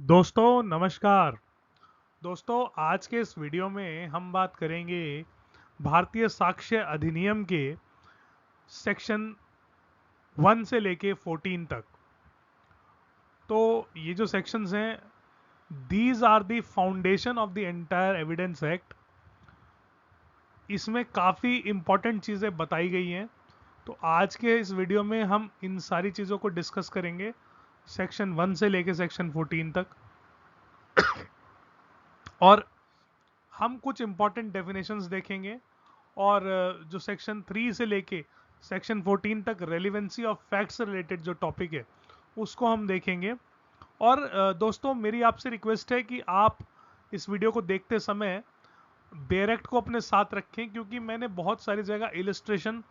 दोस्तों नमस्कार। दोस्तों आज के इस वीडियो में हम बात करेंगे भारतीय साक्ष्य अधिनियम के सेक्शन 1 से लेके 14 तक। तो ये जो सेक्शंस हैं, these are the foundation of the entire evidence act. इसमें काफ़ी इंपॉर्टेंट चीज़ें बताई गई हैं। तो आज के इस वीडियो में हम इन सारी चीज़ों को डिस्कस करेंगे, सेक्शन 1 से लेके सेक्शन 14 तक। और हम कुछ इंपॉर्टेंट डेफिनेशंस देखेंगे, और जो सेक्शन 3 से लेके सेक्शन 14 तक रेलिवेंसी ऑफ फैक्ट्स से रिलेटेड जो टॉपिक है उसको हम देखेंगे। और दोस्तों मेरी आपसे रिक्वेस्ट है कि आप इस वीडियो को देखते समय बेयर एक्ट को अपने साथ रखें, क्योंकि मैंने बहुत सारी जगह इलिस्ट्रेशन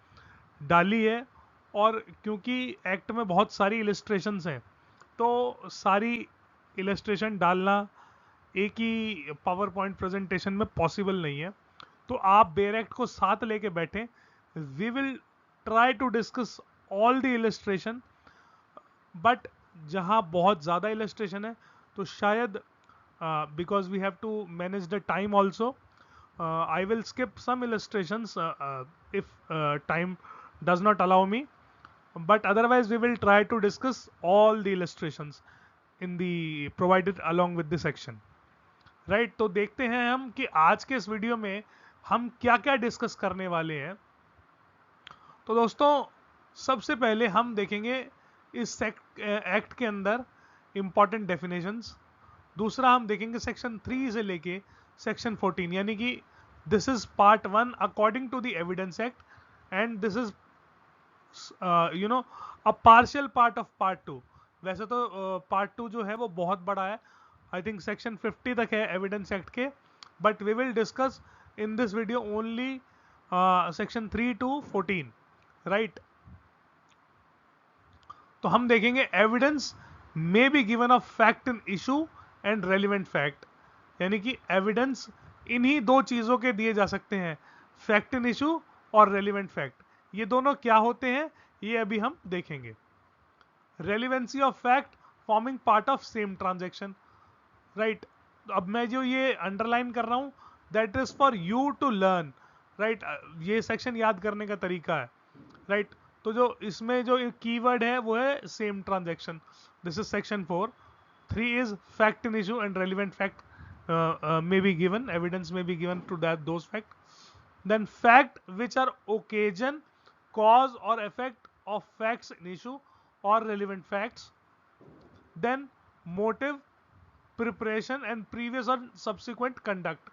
डाली है। और क्योंकि एक्ट में बहुत सारी इलिस्ट्रेशंस हैं, तो सारी इलिस्ट्रेशन डालना एक ही पावर पॉइंट प्रेजेंटेशन में पॉसिबल नहीं है। तो आप बेयर एक्ट को साथ लेके बैठें। We will try to discuss all the illustration, but जहां बहुत ज़्यादा इलिस्ट्रेशन है तो शायद because we have to manage the time also, I will skip some illustrations if time does not allow me, but otherwise we will try to discuss all the illustrations in the provided along with the section. Right? तो देखते हैं हम कि आज के इस video में हम क्या क्या डिस्कस करने वाले हैं। तो दोस्तों सबसे पहले हम देखेंगे इस एक्ट के अंदर इंपॉर्टेंट डेफिनेशंस। दूसरा हम देखेंगे सेक्शन 3 से लेके सेक्शन 14, यानी कि this is part 1 according to the evidence act, and this is a partial part of part 2। वैसे तो पार्ट 2 जो है वो बहुत बड़ा है, आई थिंक सेक्शन 50 तक है एविडेंस एक्ट के, but we will discuss in this video only section 3 to 14, right. तो हम देखेंगे evidence may be given of fact in issue and relevant fact, यानी कि एविडेंस इन्हीं दो चीजों के दिए जा सकते हैं, फैक्ट इन इशू और रेलिवेंट फैक्ट। ये दोनों क्या होते हैं ये अभी हम देखेंगे। Relevancy of fact forming part of same transaction, right. अब मैं जो ये अंडरलाइन कर रहा हूं, that is for you to learn, right. ये सेक्शन याद करने का तरीका है, राइट। तो जो इसमें जो कीवर्ड है वो है same transaction. This is section 4। 3 is fact in issue and relevant fact may be given, evidence may be given to that those fact. Then fact which are occasion, cause or effect of facts in issue or relevant facts. Then motive, preparation and previous or subsequent conduct,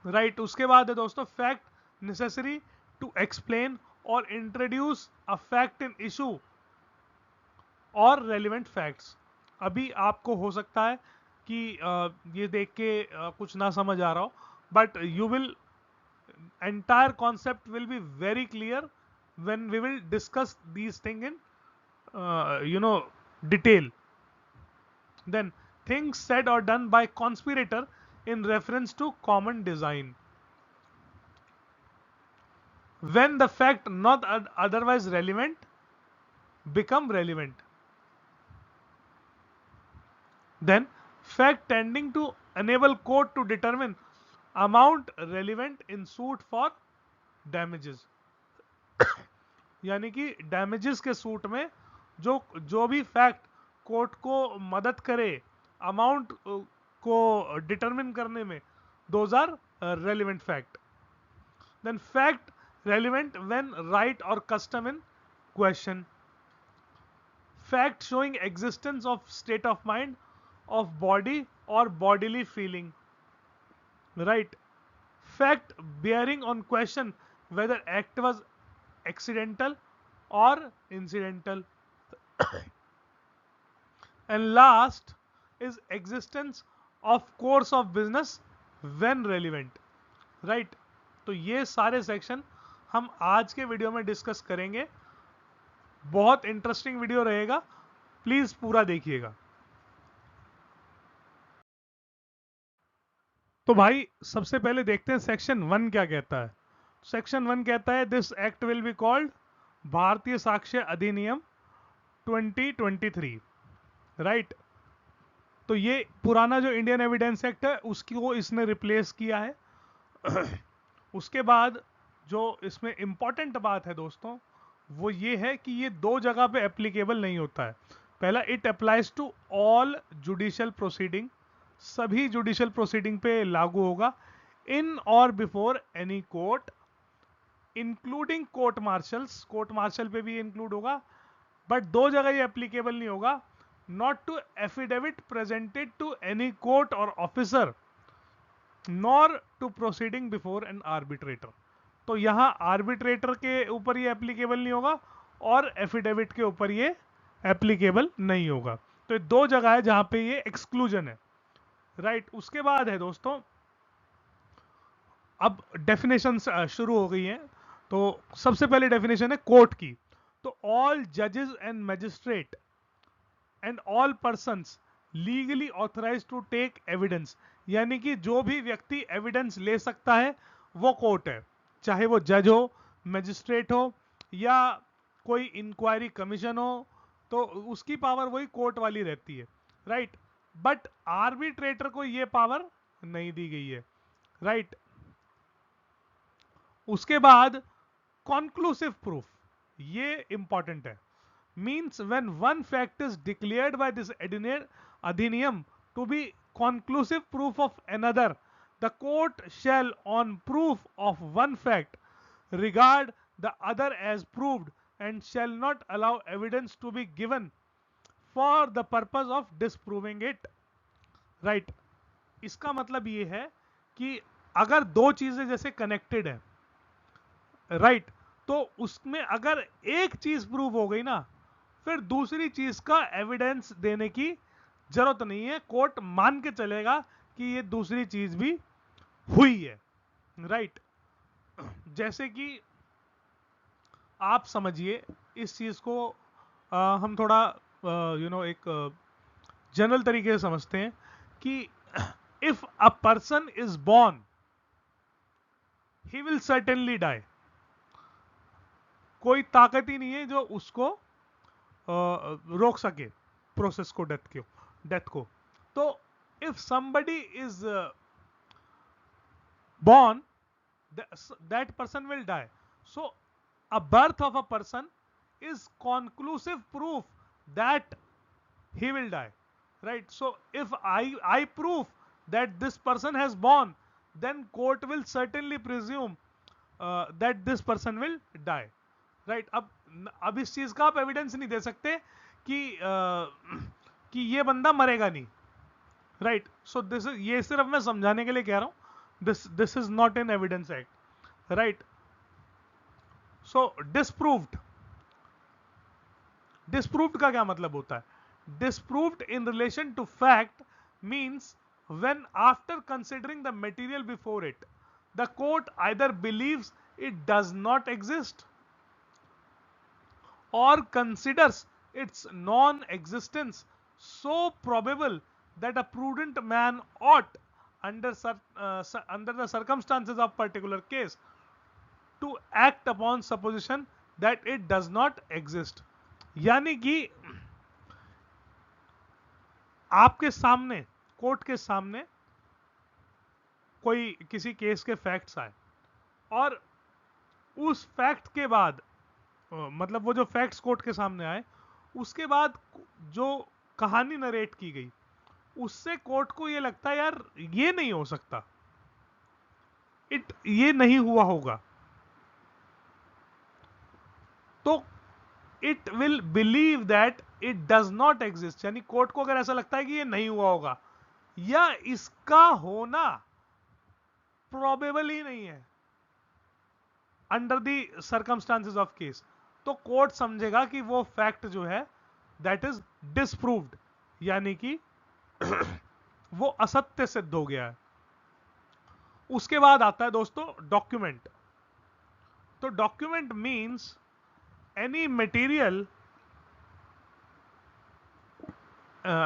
right. उसके बाद है दोस्तों fact necessary to explain or introduce a fact in issue और relevant facts. अभी आपको हो सकता है कि ये देख के कुछ ना समझ आ रहा हो, but you will entire concept will be very clear when we will discuss these thing in detail. Then things said और done by conspirator in reference to common design, when the fact not otherwise relevant become relevant. Then fact tending to enable court to determine amount relevant in suit for damages, यानी कि damages के suit में जो जो भी fact court को मदद करे अमाउंट को डिटरमिन करने में, those are relevant fact. Then fact relevant when right और custom in question, fact showing existence of state of mind of body or bodily feeling, right. Fact bearing on question whether act was accidental or incidental. And last is existence of course of business when relevant, right. तो ये सारे section हम आज के video में discuss करेंगे। बहुत interesting video रहेगा, प्लीज पूरा देखिएगा। तो भाई सबसे पहले देखते हैं सेक्शन 1 क्या कहता है। सेक्शन 1 कहता है this act will be called भारतीय साक्ष्य अधिनियम 2023। राइट। तो ये पुराना जो इंडियन एविडेंस एक्ट है उसको इसने रिप्लेस किया है। उसके बाद जो इसमें इंपॉर्टेंट बात है दोस्तों, वो ये है कि ये दो जगह पे एप्लीकेबल नहीं होता है। पहला, it applies to all judicial proceeding, सभी जुडिशियल प्रोसीडिंग पे लागू होगा। इन और before any court including court martials, court martial पे भी इंक्लूड होगा, बट दो जगह ये एप्लीकेबल नहीं होगा। Not to affidavit presented to any court और officer, nor to proceeding before an arbitrator. तो यहां आर्बिट्रेटर के ऊपर ये एप्लीकेबल नहीं होगा और एफिडेविट के ऊपर ये एप्लीकेबल नहीं होगा। तो ये दो जगह है जहां पे ये एक्सक्लूजन है, राइट। उसके बाद है दोस्तों, अब डेफिनेशन शुरू हो गई हैं। तो सबसे पहले डेफिनेशन है कोर्ट की। तो ऑल जजेस and magistrate and all persons legally authorise to take evidence, यानी कि जो भी व्यक्ति एविडेंस ले सकता है वो कोर्ट है, चाहे वो जज हो, मैजिस्ट्रेट हो, या कोई इंक्वायरी कमीशन हो, तो उसकी पावर वही कोर्ट वाली रहती है, राइट। बट आर्बिट्रेटर को ये पावर नहीं दी गई है, राइट। उसके बाद कॉन्क्लूसिव प्रूफ, ये इंपॉर्टेंट है। Means when one fact is declared by this अधिनियम to be conclusive proof of another, the court shall on proof of one fact regard the other as proved and shall not allow evidence to be given for the purpose of disproving it, right। इसका मतलब ये है कि अगर दो चीजें जैसे connected है, राइट, तो उसमें अगर एक चीज प्रूव हो गई ना, फिर दूसरी चीज का एविडेंस देने की जरूरत नहीं है, कोर्ट मान के चलेगा कि ये दूसरी चीज भी हुई है, राइट। जैसे कि आप समझिए इस चीज को, हम थोड़ा एक जनरल तरीके से समझते हैं कि if a person is born he will certainly die. कोई ताकत ही नहीं है जो उसको रोक सके प्रोसेस को, डेथ को। तो if somebody is born, that person will die. So a birth of a person is conclusive proof that he will die, right? So if I prove that this person has born, then court will certainly presume that this person will die, right। अब इस चीज का आप evidence नहीं दे सकते कि ये बंदा मरेगा नहीं, राइट। सो दिस इज, ये सिर्फ मैं समझाने के लिए कह रहा हूं, this is not an evidence act, right. So disproved, disproved का क्या मतलब होता है? Disproved in relation to fact means when after considering the material before it, the court either believes it does not exist or considers its non-existence so probable that a prudent man ought, under the circumstances of particular case, to act upon supposition that it does not exist। यानी कि आपके सामने, court के सामने कोई किसी case के facts आए और उस फैक्ट के बाद, मतलब वो जो फैक्ट्स कोर्ट के सामने आए उसके बाद जो कहानी नरेट की गई, उससे कोर्ट को ये लगता है यार ये नहीं हो सकता, ये नहीं हुआ होगा, तो it will believe that it does not exist. यानी कोर्ट को अगर ऐसा लगता है कि ये नहीं हुआ होगा या इसका होना प्रोबेबल ही नहीं है under the circumstances of case, तो कोर्ट समझेगा कि वो फैक्ट जो है दैट इज डिस्प्रूव्ड, यानी कि वो असत्य सिद्ध हो गया है। उसके बाद आता है दोस्तों डॉक्यूमेंट। तो document means any material,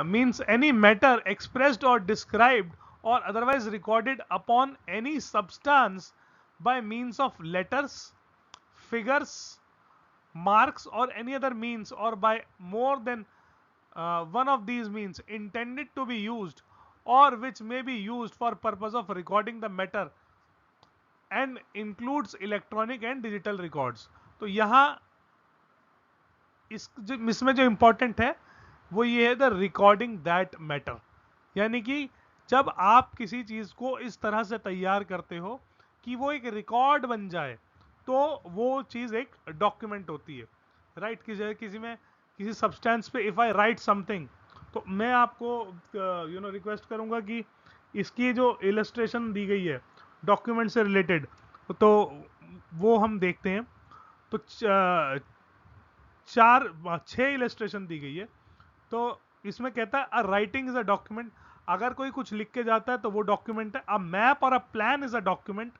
means any matter expressed or described or otherwise recorded upon any substance by means of letters, figures, marks or any other means, or by more than one of these means intended to be used or which may be used for purpose of recording the matter and includes electronic and digital records. तो यहाँ इसमें जो important है वो ये है the recording that matter, यानी कि जब आप किसी चीज को इस तरह से तैयार करते हो कि वो एक रिकॉर्ड बन जाए तो वो चीज एक डॉक्यूमेंट होती है, राइट। किसी में किसी सब्सटेंस पे इफ आई राइट समथिंग, तो मैं आपको रिक्वेस्ट करूंगा कि इसकी जो इलस्ट्रेशन दी गई है डॉक्यूमेंट से रिलेटेड, तो वो हम देखते हैं। तो 6 इलस्ट्रेशन दी गई है। तो इसमें कहता है a writing is a document, अगर कोई कुछ लिख के जाता है तो वो डॉक्यूमेंट है। अ मैप और a plan is a document.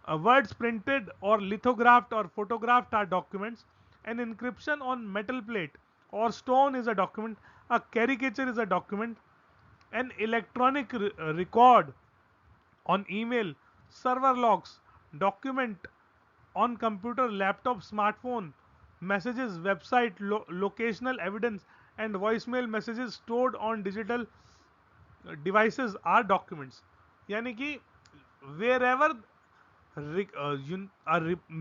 Words printed और लिथोग्राफ्ड और photographed are documents. An inscription on metal plate और stone is a document. A caricature is a document. An electronic record on email, server logs, document on computer, laptop, smartphone, messages, website, locational evidence, and voicemail messages stored on digital devices are documents. यानी कि wherever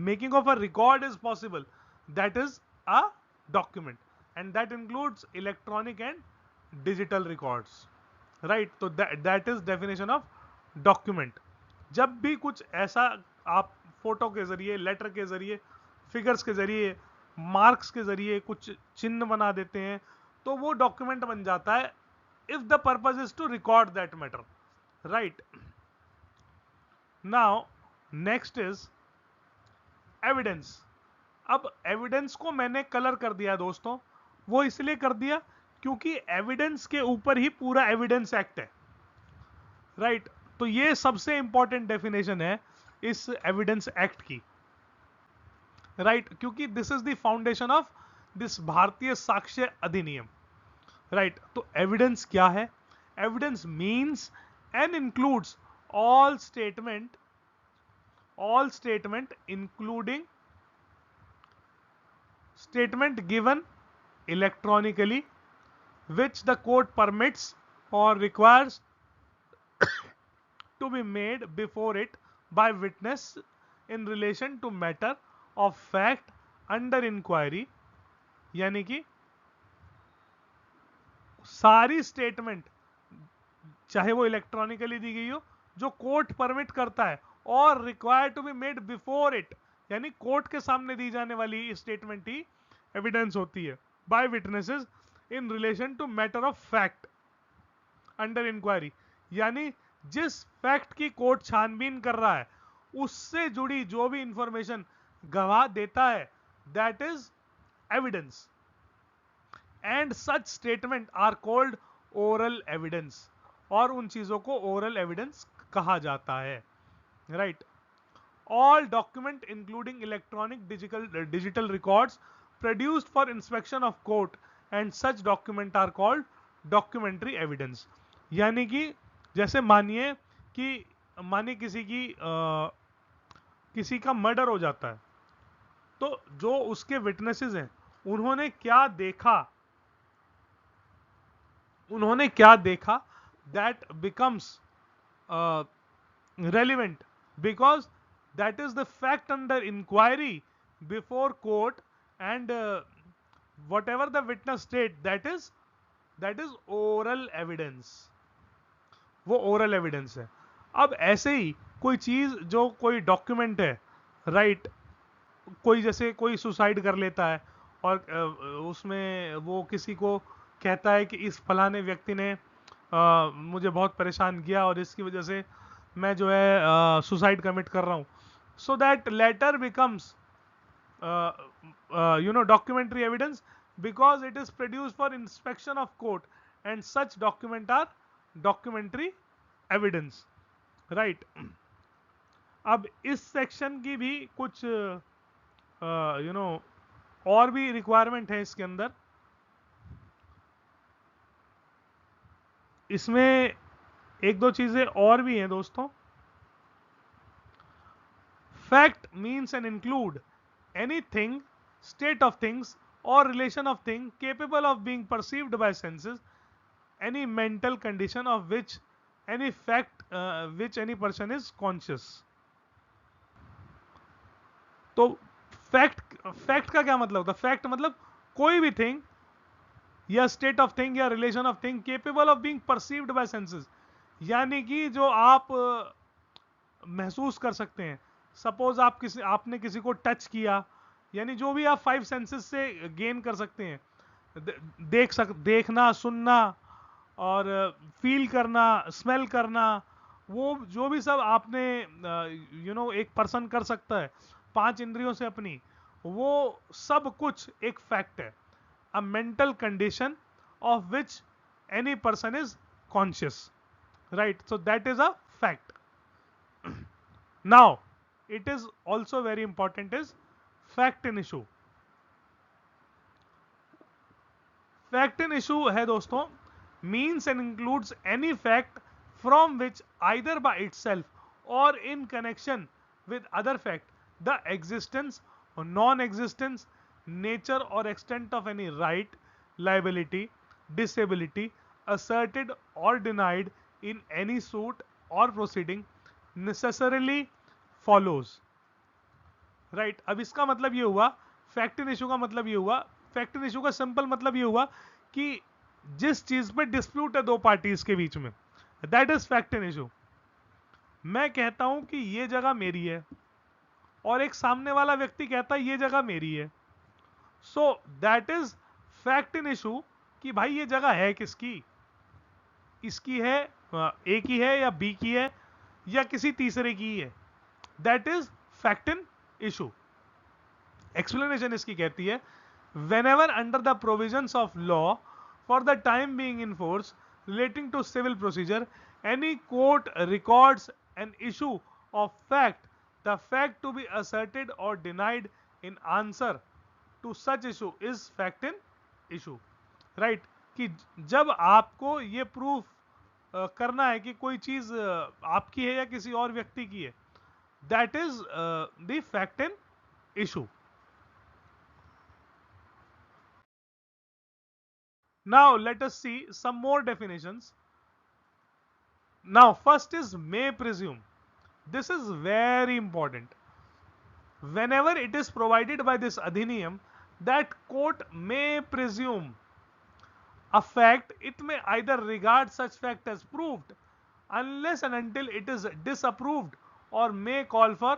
making of a record is possible, that is a document, and that includes electronic and digital records, right? तो that is definition of document. जब भी कुछ ऐसा आप photo के जरिए, लेटर के जरिए, फिगर्स के जरिए, मार्क्स के जरिए कुछ चिन्ह बना देते हैं तो वो डॉक्यूमेंट बन जाता है if the purpose is to record that matter, right. Now next is evidence. अब एविडेंस को मैंने कलर कर दिया दोस्तों, वो इसलिए कर दिया क्योंकि एविडेंस के ऊपर ही पूरा एविडेंस एक्ट है, राइट। तो ये सबसे इंपॉर्टेंट डेफिनेशन है इस एविडेंस एक्ट की, राइट, क्योंकि this is the foundation of this भारतीय साक्ष्य अधिनियम, राइट। तो एविडेंस क्या है? Evidence means and includes all statement including statement given electronically which the court permits or requires to be made before it by witness in relation to matter of fact under inquiry। यानी कि सारी statement चाहे वो electronically दी गई हो जो court permit करता है, और required to be made before it, यानी कोर्ट के सामने दी जाने वाली स्टेटमेंट ही एविडेंस होती है, by witnesses in relation to matter of fact under inquiry. यानी जिस फैक्ट की कोर्ट छानबीन कर रहा है उससे जुड़ी जो भी इंफॉर्मेशन गवाह देता है, that is evidence. And such statement are called oral evidence, और उन चीजों को ओरल एविडेंस कहा जाता है, right. All document including electronic digital records produced for inspection of court and such document are called documentary evidence. यानी कि जैसे मानिए किसी का मर्डर हो जाता है, तो जो उसके विटनेसेस हैं उन्होंने क्या देखा that becomes relevant because that is the fact under inquiry before court, and whatever the witness state, that is oral evidence, वो ओरल एविडेंस है। अब ऐसे ही कोई चीज जो कोई डॉक्यूमेंट है, राइट, कोई जैसे कोई सुसाइड कर लेता है और उसमें वो किसी को कहता है कि इस फलाने व्यक्ति ने मुझे बहुत परेशान किया और इसकी वजह से मैं जो है सुसाइड कमिट कर रहा हूं, so that letter becomes documentary evidence because it is produced for inspection of court and such document are documentary evidence, right. अब इस सेक्शन की भी कुछ और भी रिक्वायरमेंट है इसके अंदर। इसमें एक दो चीजें और भी हैं दोस्तों। Fact means and include anything, state of things or relation of thing capable of being perceived by senses, any mental condition of any fact which any person is conscious. तो फैक्ट का क्या मतलब होता है? फैक्ट मतलब कोई भी thing या स्टेट ऑफ थिंग या relation of thing capable of being perceived bye senses, यानी कि जो आप महसूस कर सकते हैं. सपोज आपने किसी को टच किया, यानी जो भी आप 5 सेंसेस से गेन कर सकते हैं, देखना, सुनना और फील करना, स्मेल करना, वो जो भी सब आपने एक पर्सन कर सकता है 5 इंद्रियों से अपनी, वो सब कुछ एक फैक्ट है. अ mental condition of which any person is conscious, right? So that is a fact. Now, it is also very important is fact in issue. Fact in issue है दोस्तों, means and includes any fact from which either by itself or in connection with other fact the existence or non-existence, nature or extent of any right, liability, disability asserted or denied in any suit or proceeding necessarily follows. Right? अब इसका मतलब ये हुआ, fact in issue का मतलब ये हुआ, fact in issue का सिंपल मतलब ये हुआ कि जिस चीज पे डिस्प्यूट है दो पार्टीज के बीच में, that is fact in issue. मैं कहता हूं कि ये जगह मेरी है और एक सामने वाला व्यक्ति कहता है ये जगह मेरी है. So that is fact in issue कि भाई ये जगह है किसकी, इसकी है, ए की है या बी की है या किसी तीसरे की है. That is fact in issue. Explanation इसकी कहती है, whenever under the provisions of law for the time being in force relating to civil procedure any court records an issue of fact, the fact to be asserted or denied in answer to such issue is fact in issue. right? कि जब आपको ये proof करना है कि कोई चीज आपकी है या किसी और व्यक्ति की है, that is the fact in issue. Now let us see some more definitions. Now first is may presume. This is very important. Whenever it is provided by this adhiniyam that court may presume a fact, it may either regard such fact as proved unless and until it is disapproved or may call for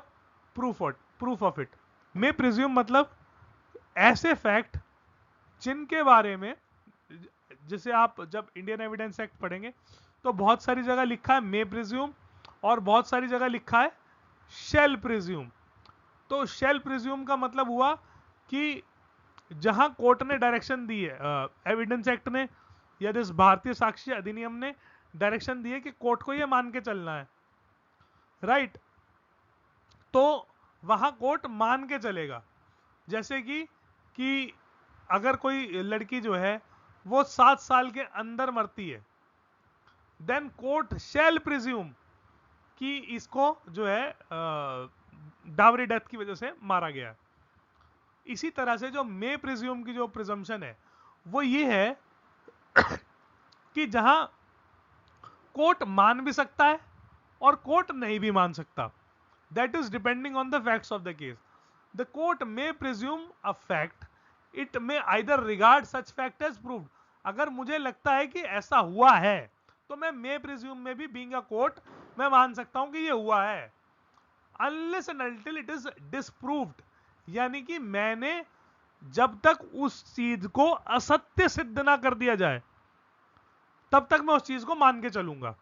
proof of it. May presume मतलब ऐसे fact जिनके बारे में, जैसे आप जब Indian evidence act पढ़ेंगे तो बहुत सारी जगह लिखा है मे प्रिज्यूम और बहुत सारी जगह लिखा है शेल प्रिज्यूम. तो शेल प्रिज्यूम का मतलब हुआ कि जहां कोर्ट ने डायरेक्शन दी है, एविडेंस एक्ट ने या इस भारतीय साक्ष्य अधिनियम ने डायरेक्शन दी है कि कोर्ट को यह मान के चलना है, राइट? तो वहां कोर्ट मान के चलेगा. जैसे कि अगर कोई लड़की जो है वो 7 साल के अंदर मरती है, देन कोर्ट शैल प्रिज्यूम कि इसको जो है डावरी डेथ की वजह से मारा गया. इसी तरह से जो मे प्रिज्यूम की जो प्रिजम्पशन है वो ये है कि जहां कोर्ट मान भी सकता है और कोर्ट नहीं भी मान सकता. That is depending on the facts of the case. The court may presume a fact, it may either regard such fact as proved. अगर मुझे लगता है कि ऐसा हुआ है तो मैं मे प्रिज्यूम में भी बीइंग अ कोर्ट मैं मान सकता हूं कि ये हुआ है. Unless and until it is disproved, यानी कि मैंने जब तक उस चीज को असत्य सिद्ध ना कर दिया जाए तब तक मैं उस चीज को मान के चलूंगा.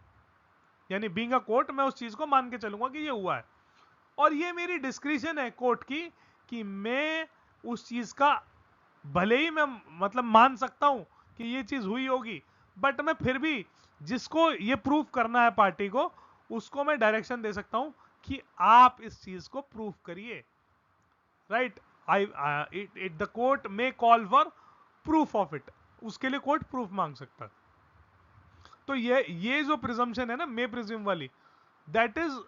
यानी बीइंग अ कोर्ट मैं उस चीज को मान के चलूंगा कि ये हुआ है. और ये मेरी डिस्क्रिशन है कोर्ट की कि मैं उस चीज का भले ही मैं मतलब मान सकता हूं कि ये चीज हुई होगी, बट मैं फिर भी जिसको ये प्रूफ करना है पार्टी को, उसको मैं डायरेक्शन दे सकता हूं कि आप इस चीज को प्रूफ करिए, right? It the court may call for proof of it. उसके लिए कोर्ट प्रूफ मांग सकता है. तो ये जो प्रिजम्पशन है ना मे प्रिज्यूम वाली, that is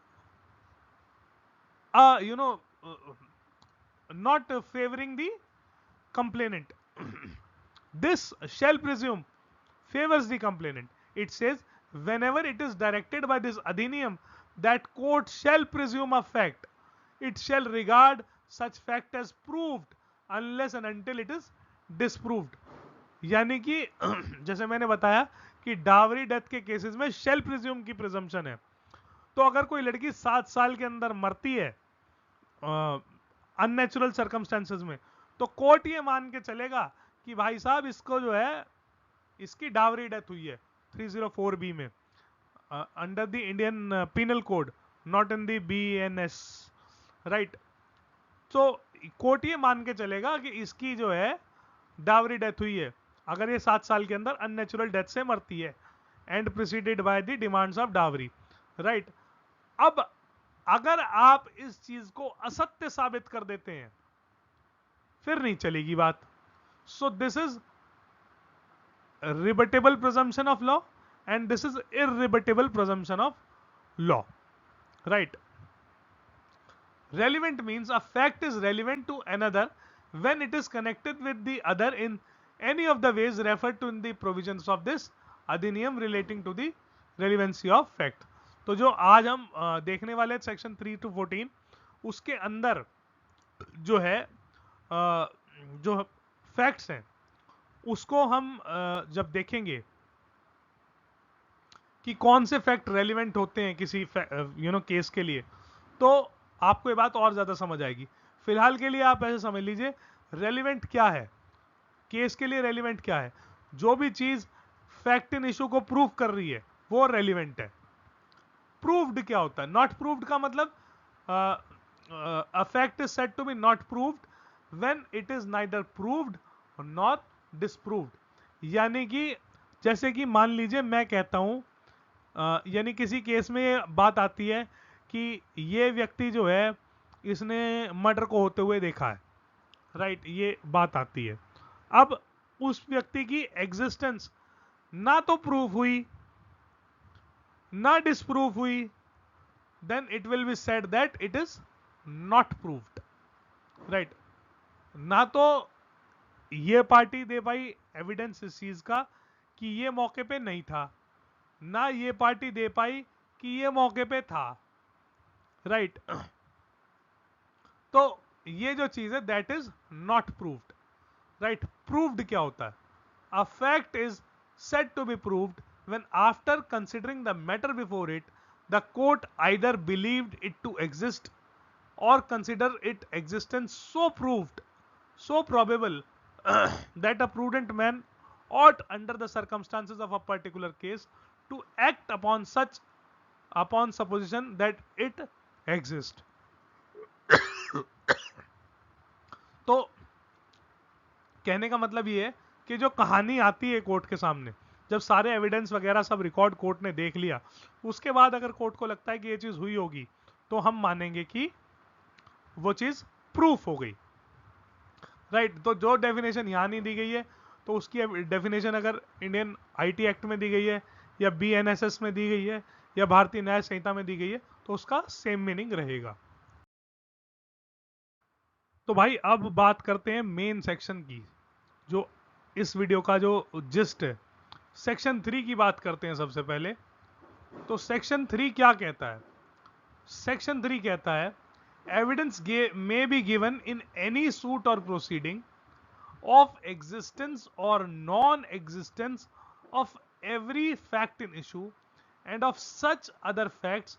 not favouring the complainant. this shall presume favors the complainant. It says whenever it is directed by this adhiniyam that court shall presume a fact, it shall regard such fact as proved unless and until it is disproved. यानी कि जैसे मैंने बताया कि dowry death के cases में shell presume की presumption है। तो अगर कोई लड़की 7 साल के अंदर मरती है अननेचुरल सर्कमस्टेंसेस में, तो कोर्ट ये मान के चलेगा कि भाई साहब इसको जो है इसकी डावरी डेथ हुई है 304B में under the Indian penal code, not in the BNS, right. तो कोर्ट ये मान के चलेगा कि इसकी जो है डावरी डेथ हुई है अगर ये 7 साल के अंदर अननेचुरल डेथ से मरती है and preceded by the demands of dowry, right. अब अगर आप इस चीज को असत्य साबित कर देते हैं फिर नहीं चलेगी बात। So this is rebuttable presumption of law and this is irrebuttable presumption of law, right. Relevant means a fact is relevant to another when it is connected with the other in any of the ways referred to in the provisions of this अधिनियम relating to the relevancy of fact। तो जो आज हम देखने वाले section 3 to 14 उसके अंदर जो है जो फैक्ट्स हैं उसको हम जब देखेंगे कि कौन से फैक्ट रेलिवेंट होते हैं किसी केस के लिए, तो आपको ये बात और ज्यादा समझ आएगी। फिलहाल के लिए आप ऐसे समझ लीजिए रेलिवेंट क्या है, केस के लिए रेलिवेंट क्या है। जो भी चीज फैक्ट इन इशू को प्रूव कर रही है वो रेलिवेंट है। प्रूव्ड क्या होता है? नॉट प्रूव्ड का मतलब a fact is said to be not proved when it is neither proved not disproved. यानी कि जैसे कि मान लीजिए मैं कहता हूं यानी किसी केस में ये बात आती है कि ये व्यक्ति जो है इसने मर्डर को होते हुए देखा है, राइट, ये बात आती है। अब उस व्यक्ति की एग्जिस्टेंस ना तो प्रूफ हुई ना डिसप्रूफ हुई, then it will be said that it is not proved, right. ना तो ये पार्टी दे पाई एविडेंस इस चीज का कि ये मौके पे नहीं था, ना ये पार्टी दे पाई कि ये मौके पे था, राइट। तो ये जो चीज है that is not proved, right. Proved क्या होता है? A fact is said to be proved when after considering the matter before it the court either believed it to exist और consider it existence so proved, so probable that a prudent man ought under the circumstances of a particular case to act upon supposition that it exists। तो कहने का मतलब ये है कि जो कहानी आती है कोर्ट के सामने, जब सारे एविडेंस वगैरह सब रिकॉर्ड कोर्ट ने देख लिया, उसके बाद अगर कोर्ट को लगता है कि ये चीज हुई होगी तो हम मानेंगे कि वो चीज प्रूफ हो गई, राइट। तो जो डेफिनेशन यहां नहीं दी गई है तो उसकी डेफिनेशन अगर इंडियन आईटी एक्ट में दी गई है या BNSS में दी गई है या भारतीय न्याय संहिता में दी गई है तो उसका सेम मीनिंग रहेगा। तो भाई अब बात करते हैं मेन सेक्शन की, जो इस वीडियो का जो जिस्ट है। सेक्शन 3 की बात करते हैं सबसे पहले। तो सेक्शन 3 क्या कहता है? सेक्शन 3 कहता है evidence may be given in any suit और proceeding of existence or non-existence of every fact in issue and of such other facts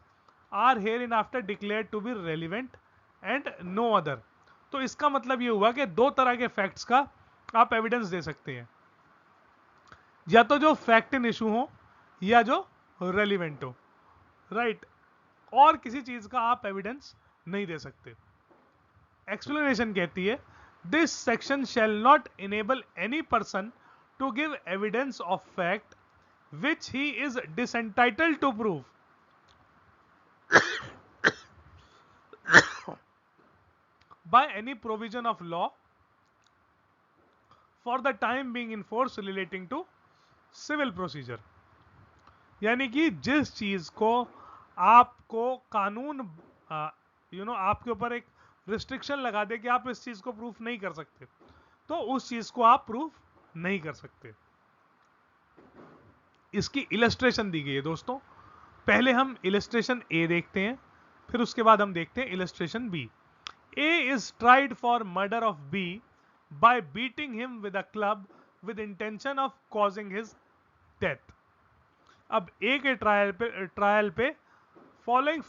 are hereinafter declared to be relevant and no other। तो इसका मतलब ये हुआ कि दो तरह के फैक्ट्स का आप एविडेंस दे सकते हैं, या तो जो फैक्ट इन इशू हो या जो रेलिवेंट हो, राइट। और किसी चीज का आप एविडेंस नहीं दे सकते। एक्सप्लेनेशन कहती है this section shall not enable any person to give evidence of fact which he is disentitled to prove by any provision of law for the time being in force relating to civil procedure। यानी कि जिस चीज को आपको कानून आपके ऊपर एक रिस्ट्रिक्शन लगा दे कि आप इस चीज को प्रूफ नहीं कर सकते, तो उस चीज को आप प्रूफ नहीं कर सकते। इसकी इलस्ट्रेशन दी गई है दोस्तों। पहले हम इलस्ट्रेशन ए देखते हैं, फिर उसके बाद हम देखते हैं illustration B. A is tried for murder of B by beating him with a club with intention of causing his death. अब A के ट्रायल पे following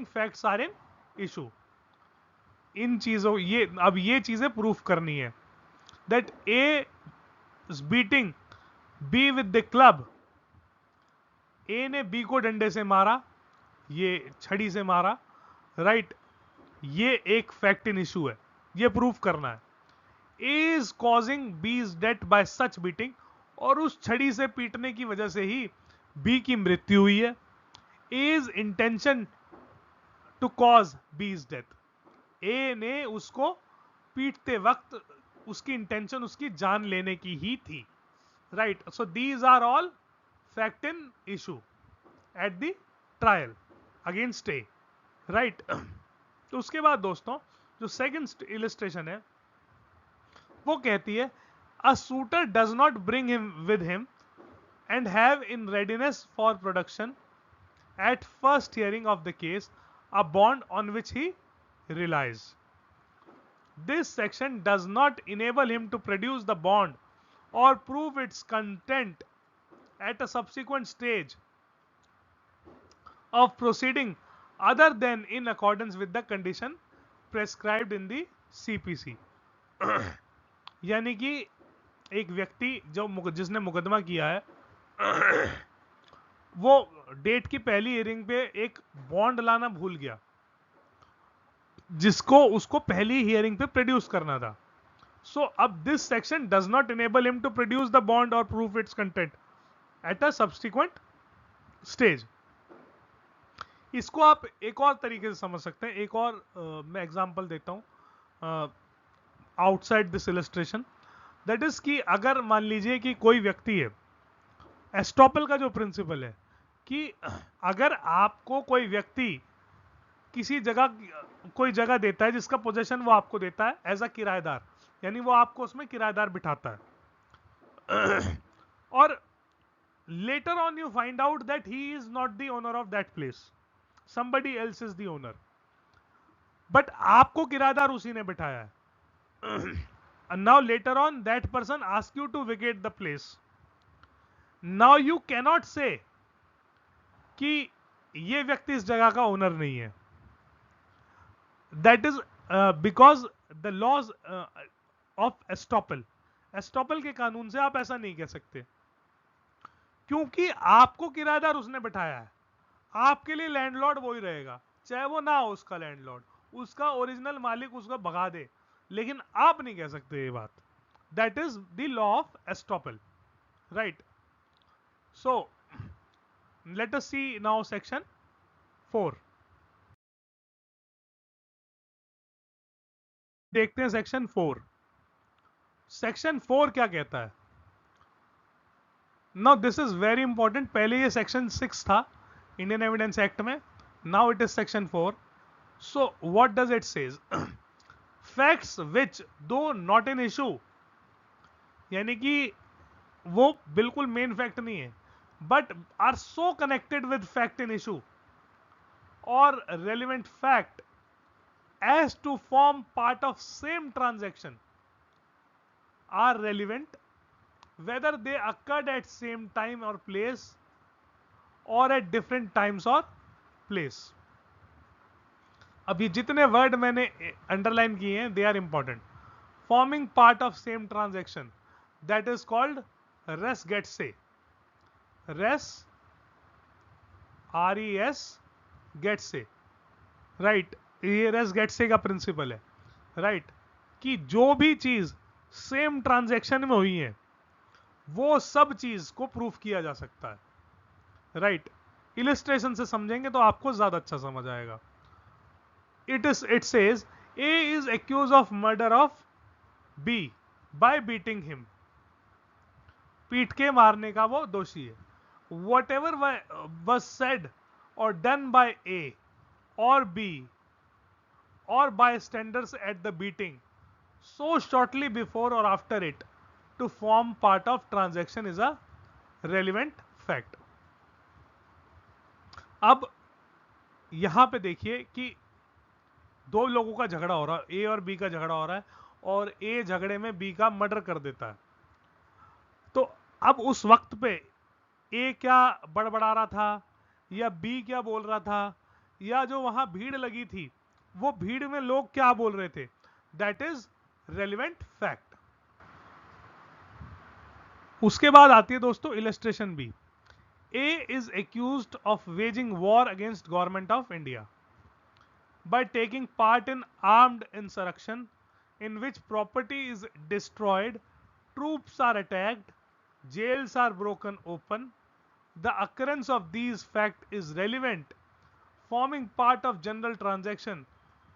facts are in issue. इन चीजों ये चीजें प्रूफ करनी है that A is beating B with the club। A ने B को डंडे से मारा, ये छड़ी से मारा, राइट ये एक फैक्ट इन इशू है, ये प्रूफ करना है। ए इज कॉजिंग बीज डेथ बाय सच बीटिंग, और उस छड़ी से पीटने की वजह से ही बी की मृत्यु हुई है। ए इज इंटेंशन टू कॉज बीज डेथ, ए ने उसको पीटते वक्त उसकी इंटेंशन उसकी जान लेने की ही थी, right. So these are all fact in issue at the trial against A, right. तो उसके बाद दोस्तों जो सेकंड इलस्ट्रेशन है वो कहती है a shooter does not bring him with him and have in readiness for production at first hearing of the case a bond on which he relies. This section does not enable him to produce the bond और prove its content at a subsequent stage of proceeding other than in accordance with the condition prescribed in the CPC। यानी कि एक व्यक्ति जिसने मुकदमा किया है वो डेट की पहली हियरिंग पे एक बॉन्ड लाना भूल गया जिसको उसको पहली हियरिंग पे प्रोड्यूस करना था। सो अब this section does not enable him to produce the bond और proof its content at a subsequent stage. इसको आप एक और तरीके से समझ सकते हैं, एक और मैं एग्जांपल देता हूं outside this illustration. That is कि अगर मान लीजिए कि कोई व्यक्ति है, एस्टॉपल का जो प्रिंसिपल है कि अगर आपको कोई व्यक्ति किसी जगह कोई जगह देता है जिसका पोजेशन वो आपको देता है एज अ किराएदार, यानी वो आपको उसमें किराएदार बिठाता है और later on you find out that he is not the owner of that place, somebody else is the owner, but आपको किराएदार उसी ने बिठाया है। and now later on that person asks you to vacate the place। now you cannot say कि ये व्यक्ति इस जगह का ओनर नहीं है। that is because the laws of estoppel के कानून से आप ऐसा नहीं कह सकते, क्योंकि आपको किराएदार उसने बिठाया है, आपके लिए लैंडलॉर्ड वही रहेगा, चाहे वो ना हो उसका लैंडलॉर्ड, उसका ओरिजिनल मालिक उसको भगा दे, लेकिन आप नहीं कह सकते ये बात। That is the law of estoppel, right. So let us see now section 4। देखते हैं सेक्शन 4। सेक्शन 4 क्या कहता है? Now this is very important. पहले ये सेक्शन 6 था इंडियन एविडेंस एक्ट में, now it is section 4। So what does it says? Facts which दो नॉट इन इशू, यानी कि वो बिल्कुल मेन फैक्ट नहीं है, but are so connected with fact in issue और relevant fact as to form part of same transaction are relevant whether they occurred at same time or place or at different times or place। अब ये जितने word मैंने underline किए हैं they are important. Forming part of same transaction, that is called res गेट से। Res RES गेट से, राइट। ये रेस गेट से का प्रिंसिपल है, राइट, कि जो भी चीज सेम ट्रांजैक्शन में हुई है वो सब चीज को प्रूफ किया जा सकता है, राइट। इलिस्ट्रेशन से समझेंगे तो आपको ज्यादा अच्छा समझ आएगा। It says A is accused of murder of B by beating him। पीट के मारने का वो दोषी है। Whatever was said or done by A or B or bystanders at the beating so shortly before or after it to form part of transaction is a relevant fact. अब यहां पे देखिए कि दो लोगों का झगड़ा हो रहा है, ए और बी का झगड़ा हो रहा है, और ए झगड़े में बी का मर्डर कर देता है। तो अब उस वक्त पे ए क्या बड़बड़ा रहा था, या बी क्या बोल रहा था, या जो वहां भीड़ लगी थी वो भीड़ में लोग क्या बोल रहे थे, दैट इज रेलिवेंट फैक्ट। उसके बाद आती है दोस्तों illustration B. A is accused of waging war against government of India by taking part in armed insurrection in which property is destroyed, troops are attacked, jails are broken open. The occurrence of these facts is relevant, forming part of general transaction,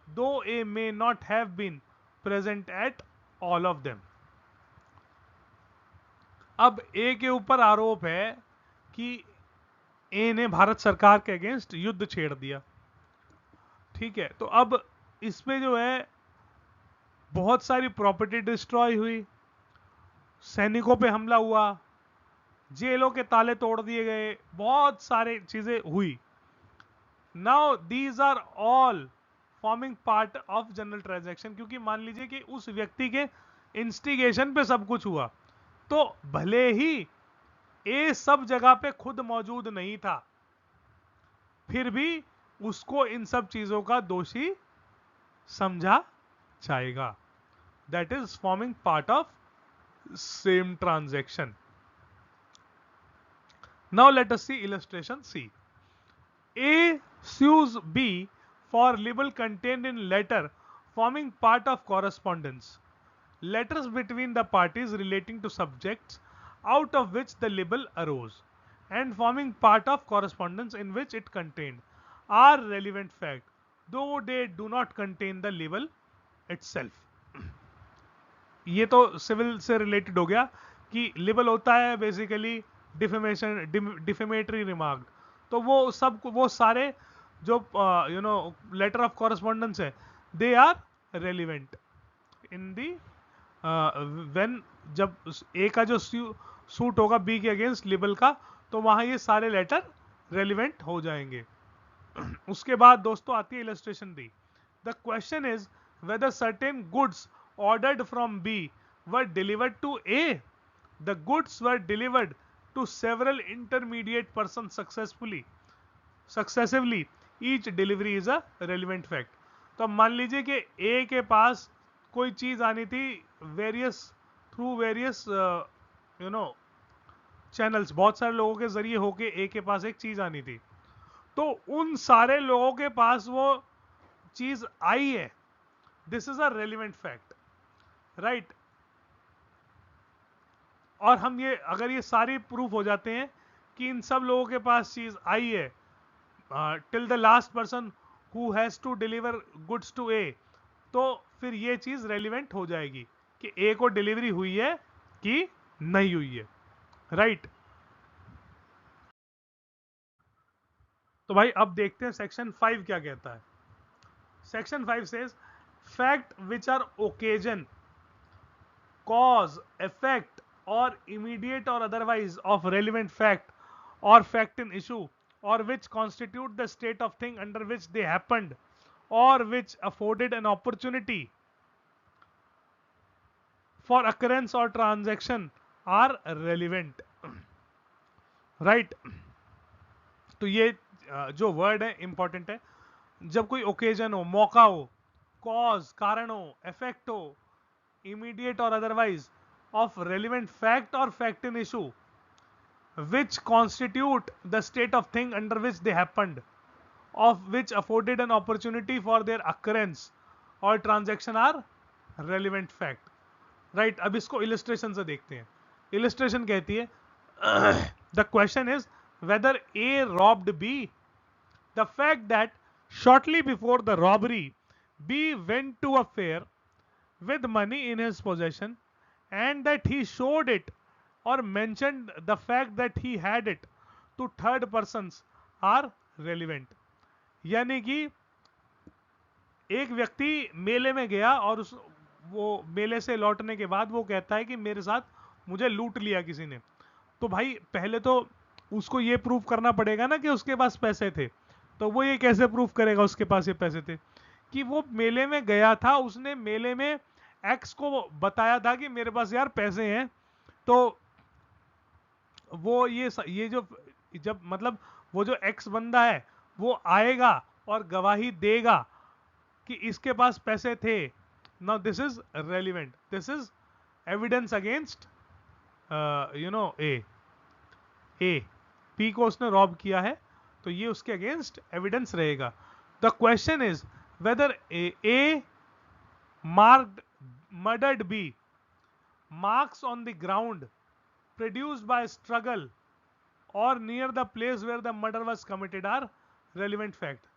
though A may not have been present at all of them. अब ए के ऊपर आरोप है कि ए ने भारत सरकार के against युद्ध छेड़ दिया, ठीक है। तो अब इसमें जो है बहुत सारी प्रॉपर्टी डिस्ट्रॉय हुई, सैनिकों पे हमला हुआ, जेलों के ताले तोड़ दिए गए, बहुत सारे चीजें हुई। Now these are all forming part of general transaction, क्योंकि मान लीजिए कि उस व्यक्ति के इंस्टिगेशन पे सब कुछ हुआ, तो भले ही ए सब जगह पे खुद मौजूद नहीं था, फिर भी उसको इन सब चीजों का दोषी समझा जाएगा। That is forming part of same transaction. Now let us see illustration C. A sues B for libel contained in letter forming part of correspondence. Letters between the parties relating to subjects out of which the libel arose and forming part of correspondence in which it contained are relevant fact, though they do not contain the libel itself. ये तो civil से related हो गया कि label होता है basically defamation, defamatory remark. तो वो सारे जो लेटर ऑफ कॉरेस्पॉन्डेंस है, they are relevant in the when, जब ए का जो सूट होगा बी के अगेंस्ट लिबल का, तो वहां ये सारे लेटर रेलिवेंट हो जाएंगे। उसके बाद दोस्तों आती है illustration D. The question is weather certain goods ordered from B were delivered to A. The goods were delivered to several intermediate persons successively. Each delivery is a relevant fact. तो मान लीजिए कि A के पास कोई चीज आनी थी through various channels, बहुत सारे लोगों के जरिए होके ए के पास एक चीज आनी थी, तो उन सारे लोगों के पास वो चीज आई है। This is a relevant fact, right. और हम ये अगर ये सारी प्रूफ हो जाते हैं कि इन सब लोगों के पास चीज आई है till the last person who has to deliver goods to A, तो फिर ये चीज रेलिवेंट हो जाएगी कि ए को डिलीवरी हुई है कि नहीं हुई है, राइट। तो भाई अब देखते हैं सेक्शन 5 क्या कहता है। Section 5 says fact which are occasion, cause, effect, or immediate or otherwise of relevant fact or fact in issue, or which constitute the state of thing under which they happened, or which afforded an opportunity for occurrence or transaction are relevant, right। तो ये जो word है important है। जब कोई occasion हो, मौका हो, कॉज कारण हो, इफेक्ट हो, immediate or otherwise of relevant fact or fact in issue which constitute the state of thing under which they happened, of which afforded an opportunity for their occurrence or transaction are relevant fact, right। अब इसको illustration से देखते हैं। illustration कहती है the question is whether A robbed B. The fact that shortly before the robbery B went to a fair with money in his possession and that he showed it or mentioned the fact that he had it to third persons are relevant। यानी कि एक व्यक्ति मेले में गया और वो मेले से लौटने के बाद वो कहता है कि मेरे साथ मुझे लूट लिया किसी ने। तो भाई पहले तो उसको ये प्रूव करना पड़ेगा ना कि उसके पास पैसे थे। तो वो ये कैसे प्रूव करेगा उसके पास ये पैसे थे? कि वो मेले में गया था, उसने मेले में एक्स को बताया था कि मेरे पास यार पैसे हैं। तो वो ये जो जब मतलब वो जो एक्स बंदा है वो आएगा और गवाही देगा कि इसके पास पैसे थे। Now this is relevant, this is evidence against A P को उसने रॉब किया है, तो ये उसके अगेंस्ट एविडेंस रहेगा। The question is whether A marked murdered B, marks on the ground produced by struggle or near the place where the murder was committed are relevant fact.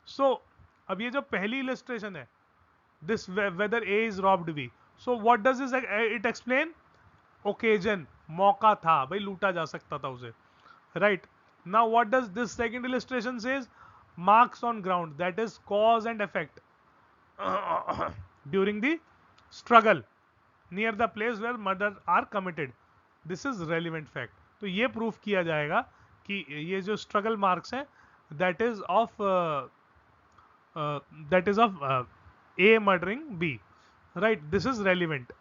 So अब ये जो पहली illustration है, this whether A is robbed B, so what does it explain? Occasion, मौका था भाई, लूटा जा सकता था उसे, right? Now what does this second illustration says? Marks on ground, that is cause and effect during the struggle near the place where murder are committed, this is relevant fact. तो ये प्रूफ किया जाएगा कि ये जो struggle marks हैं that is of A murdering B, right? This is relevant.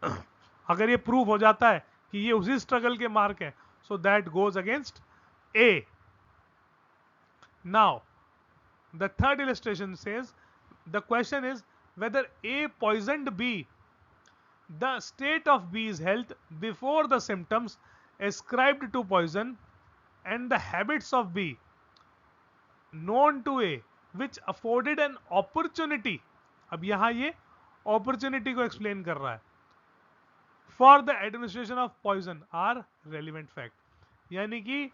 अगर ये प्रूफ हो जाता है कि ये उसी स्ट्रगल के मार्क हैं, so that goes against A. Now the third illustration says the question is whether A poisoned B, the state of B's health before the symptoms ascribed to poison and the habits of B known to A which afforded an opportunity, अब यहां ये opportunity को explain कर रहा है, for the administration of poison are relevant fact. यानी कि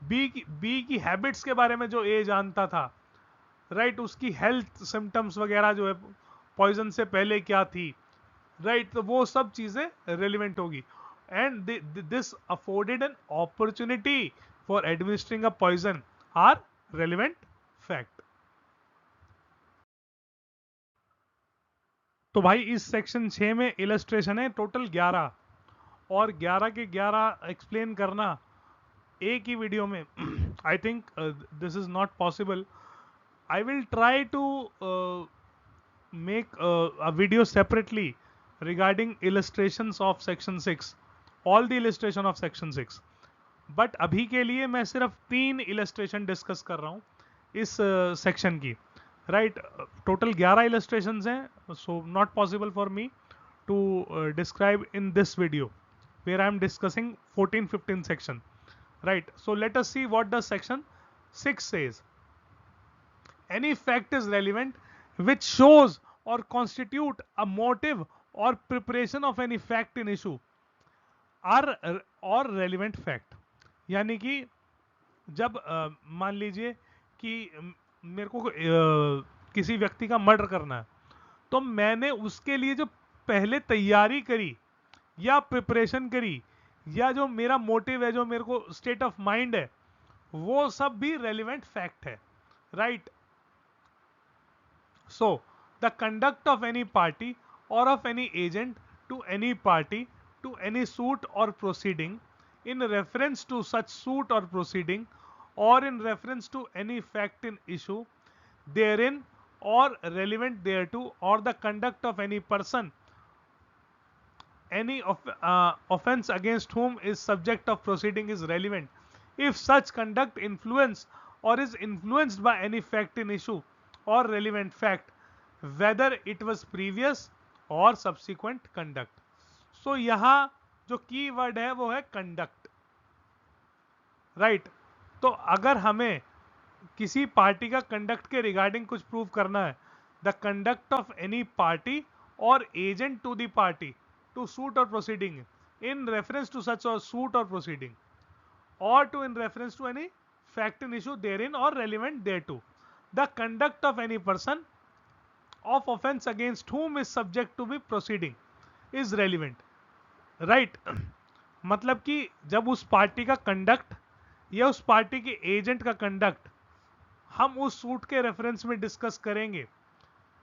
B की habits के बारे में जो A जानता था, right, उसकी health symptoms वगैरह जो है poison से पहले क्या थी, राइट, तो वो सब चीजें रेलिवेंट होगी। And this afforded an opportunity for administering a poison are relevant fact. तो भाई इस सेक्शन 6 में इलस्ट्रेशन है टोटल 11, और 11 के 11 एक्सप्लेन करना एक ही वीडियो में I think this is not possible. I will try to make a video separately regarding illustrations of section 6, all the illustration of section 6, but अभी के लिए मैं सिर्फ 3 illustration discuss कर रहा हूँ इस section की, right? Total 11 illustrations हैं, so not possible for me to describe in this video where I am discussing 14-15 section, right? So let us see what the section 6 says. Any fact is relevant which shows or constitute a motive or preparation of any fact in issue are or relevant fact. यानी कि जब मान लीजिए कि मेरे को किसी व्यक्ति का मर्डर करना है, तो मैंने उसके लिए जो पहले तैयारी करी या प्रिपरेशन करी या जो मेरा मोटिव है, जो मेरे को स्टेट ऑफ माइंड है, वो सब भी रेलिवेंट फैक्ट है, right? So the conduct of any party or of any agent to any party to any suit or proceeding in reference to such suit or proceeding or in reference to any fact in issue therein or relevant thereto, or the conduct of any person any offense against whom is subject of proceeding is relevant if such conduct influence or is influenced by any fact in issue or relevant fact, whether it was previous or subsequent conduct. So यहां जो की word है वो है conduct, right? तो अगर हमें किसी पार्टी का कंडक्ट के रिगार्डिंग कुछ प्रूव करना है, the conduct of any party और agent to the party to suit और proceeding in reference to such a suit or proceeding or to in reference to any fact in issue therein or relevant thereto, the conduct of any person of offense against whom is subject to be proceeding is relevant, right? मतलब कि जब उस party का conduct या उस party के agent का conduct हम उस सूट के रेफरेंस में डिस्कस करेंगे,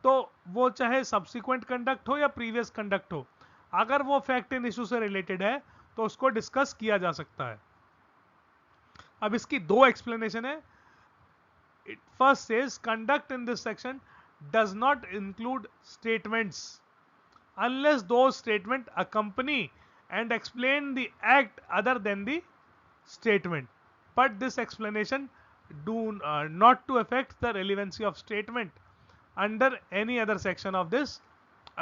तो वो चाहे सब्सिक्वेंट कंडक्ट हो या प्रीवियस कंडक्ट हो, अगर वो फैक्ट इन इशू से रिलेटेड है तो उसको डिस्कस किया जा सकता है। अब इसकी दो एक्सप्लेनेशन है। It first says conduct in this section does not include statements unless those statements accompany and explain the act other than the statement, but this explanation do not to affect the relevancy of statement under any other section of this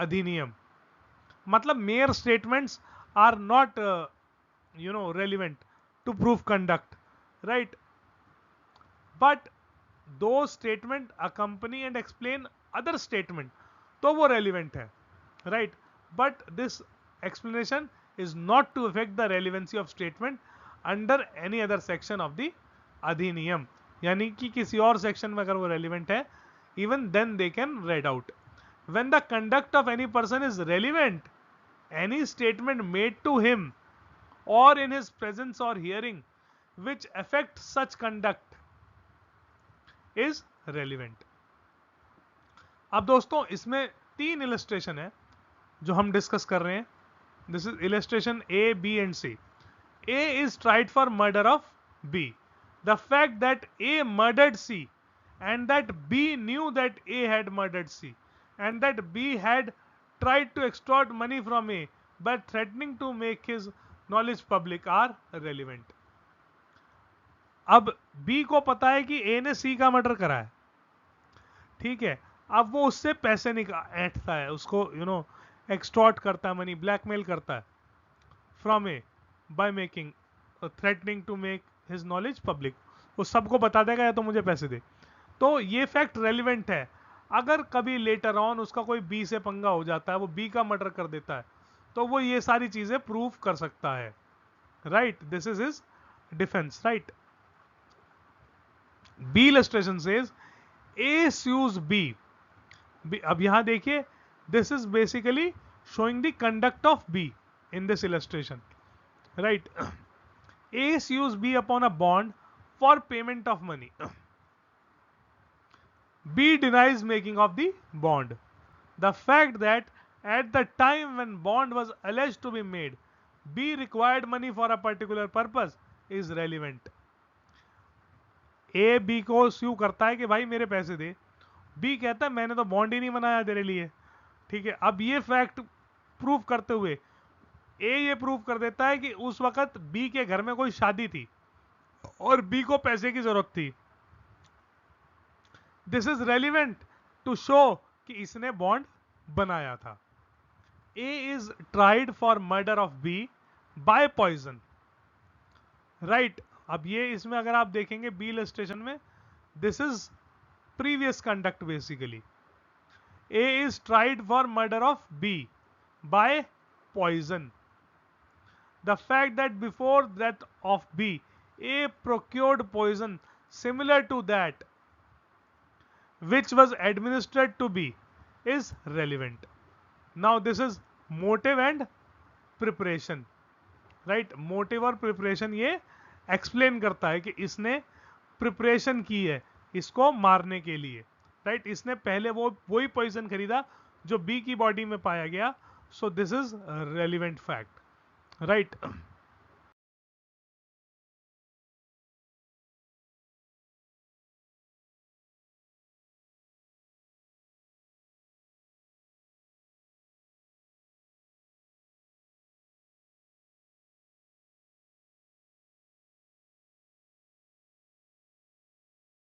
adhiniyam. मतलब mere statements are not relevant to prove conduct, right? But those statement accompany and explain other statement, तो वो relevant है, right? But this explanation is not to affect the relevancy of statement under any other section of the अधिनियम, यानी कि किसी और section में अगर वो relevant है, even then they can read out. When the conduct of any person is relevant, any statement made to him or in his presence or hearing which affect such conduct is relevant. अब दोस्तों इसमें 3 illustration है जो हम discuss कर रहे हैं. This is illustration A, B and C. A is tried for murder of B. The fact that A murdered C and that B knew that A had murdered C and that B had tried to extort money from A but threatening to make his knowledge public are relevant. अब B को पता है कि A ने C का murder करा है, ठीक है. अब वो उससे पैसे ऐंठता है, उसको एक्सटॉर्ट करता है, मनी ब्लैकमेल करता है from A by making threatening to make his knowledge public. वो सबको बता देगा या तो मुझे पैसे दे. तो ये फैक्ट रेलिवेंट है. अगर कभी लेटर ऑन उसका कोई बी से पंगा हो जाता है, वो बी का मर्डर कर देता है, तो वो ये सारी चीजें प्रूव कर सकता है, right? This is his defence, right? B illustration says A sues B. अब यहां देखिए, this is basically showing the conduct of B in this illustration, right? A sues B upon a bond for payment of money. B denies making of the bond. The fact that at the time when bond was alleged to be made, B required money for a particular purpose is relevant. A B को स्यू करता है कि भाई मेरे पैसे दे. B कहता है मैंने तो बॉन्ड ही नहीं बनाया तेरे लिए, ठीक है. अब ये फैक्ट प्रूव करते हुए A ये प्रूव कर देता है कि उस वक्त B के घर में कोई शादी थी और B को पैसे की जरूरत थी. This is relevant to show कि इसने बॉन्ड बनाया था. A is tried for murder of B by poison, right? अब ये इसमें अगर आप देखेंगे बी इलस्ट्रेशन में, this is previous conduct basically. A is tried for murder of B by poison. The fact that before death of B, A procured poison similar to that which was administered to B is relevant. Now this is motive and preparation, right? Motive और preparation ये explain करता है कि इसने preparation की है इसको मारने के लिए, राइट? इसने पहले वही पॉइजन खरीदा जो बी की बॉडी में पाया गया. सो this is relevant fact, right?